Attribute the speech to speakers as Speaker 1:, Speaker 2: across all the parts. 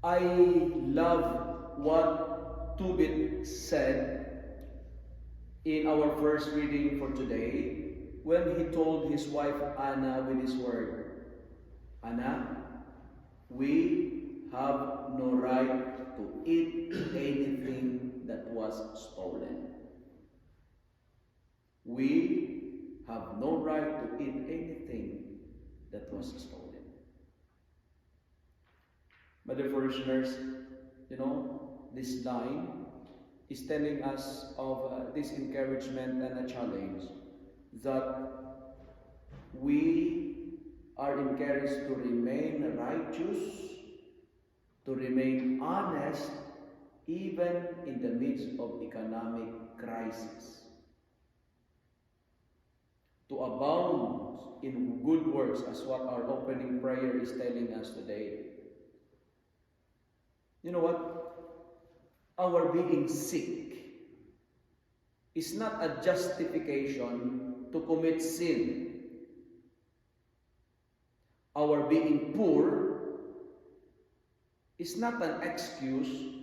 Speaker 1: I love what Tubit said in our first reading for today when he told his wife Anna with his word, Anna, we have no right to eat anything that was stolen. We have no right to eat anything that was stolen. My dear parishioners, this line is telling us of this encouragement and a challenge that we are encouraged to remain righteous, to remain honest, even in the midst of economic crisis, to abound in good works, as what our opening prayer is telling us today. You know what? Our being sick is not a justification to commit sin. Our being poor is not an excuse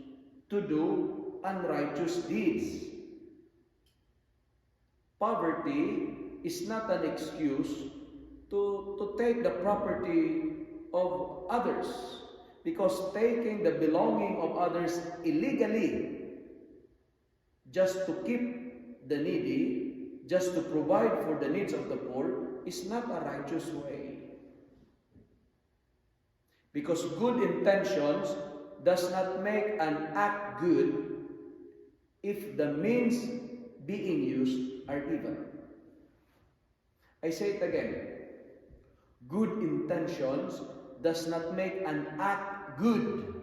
Speaker 1: to do unrighteous deeds. Poverty is not an excuse to take the property of others, because taking the belonging of others illegally just to keep the needy, just to provide for the needs of the poor, is not a righteous way. Because good intentions does not make an act good if the means being used are evil. I say it again. Good intentions does not make an act good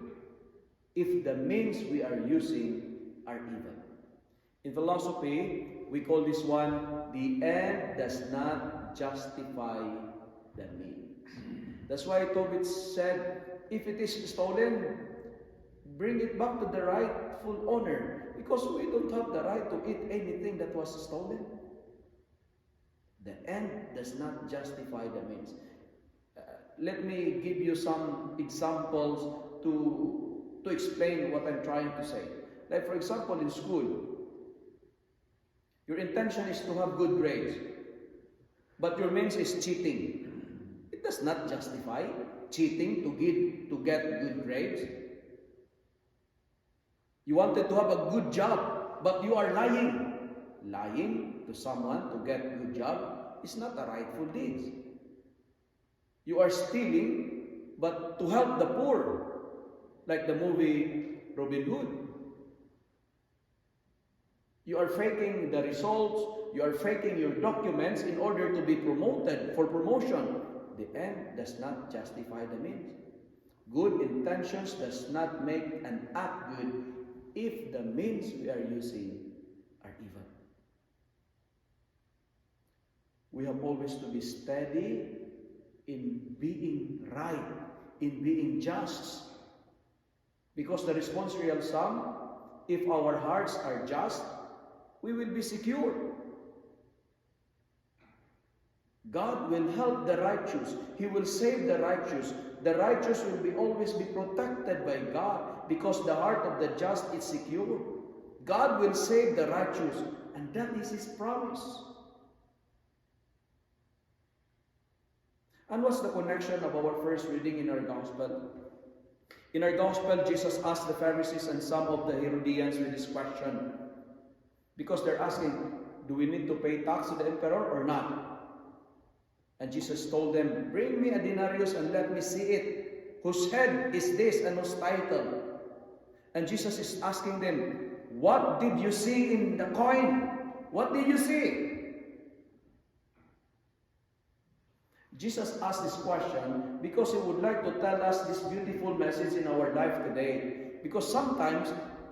Speaker 1: if the means we are using are evil. In philosophy, we call this one, the end does not justify the means. That's why Tobit said, if it is stolen, bring it back to the rightful owner, because we don't have the right to eat anything that was stolen. The end does not justify the means. Let me give you some examples to explain what I'm trying to say. Like, for example, in school, your intention is to have good grades, but your means is cheating. It does not justify cheating to get good grades. You wanted to have a good job, but you are lying. Lying to someone to get a good job is not a rightful deed. You are stealing, but to help the poor, like the movie Robin Hood. You are faking the results, you are faking your documents in order to be promoted for promotion. The end does not justify the means. Good intentions does not make an act good if the means we are using are evil. We have always to be steady in being right, in being just. Because the responsorial sum, if our hearts are just, we will be secure. God will help the righteous. He will save the righteous. The righteous will always be protected by God, because the heart of the just is secure. God will save the righteous, and that is His promise. And what's the connection of our first reading in our gospel? In our gospel, Jesus asked the Pharisees and some of the Herodians with this question, because they're asking, do we need to pay tax to the emperor or not? And Jesus told them, bring me a denarius and let me see it. Whose head is this and whose title? And Jesus is asking them, what did you see in the coin? What did you see? Jesus asked this question because He would like to tell us this beautiful message in our life today. Because sometimes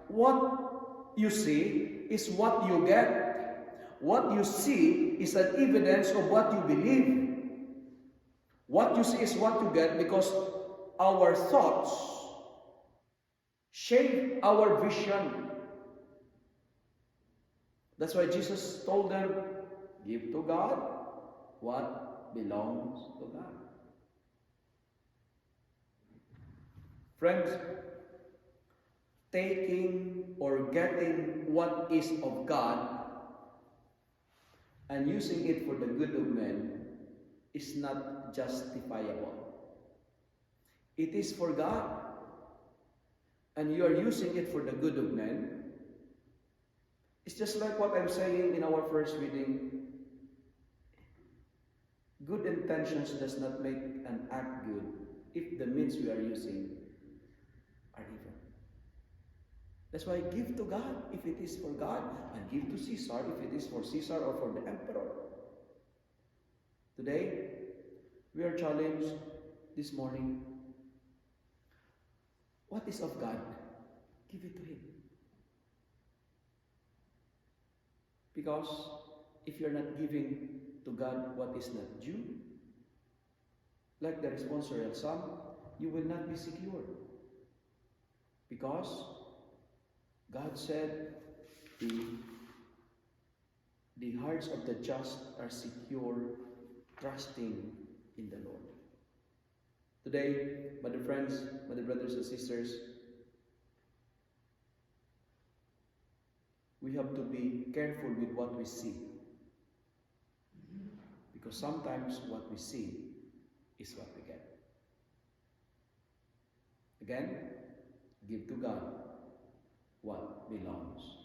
Speaker 1: what you see is what you get. What you see is an evidence of what you believe. What you see is what you get, because our thoughts shape our vision. That's why Jesus told them, give to God what belongs to God. Friends, taking or getting what is of God and using it for the good of men is not justifiable. It is for God, and you are using it for the good of men. It's just like what I'm saying in our first reading. Good intentions does not make an act good if the means we are using are evil. That's why give to God if it is for God, and give to Caesar if it is for Caesar or for the emperor. Today, we are challenged this morning. What is of God? Give it to Him. Because if you're not giving to God what is not due, like the responsorial psalm, you will not be secure. Because God said the hearts of the just are secure, trusting in the Lord. Today, my dear friends, my dear brothers and sisters, we have to be careful with what we see. Because sometimes what we see is what we get. Again, give to God what belongs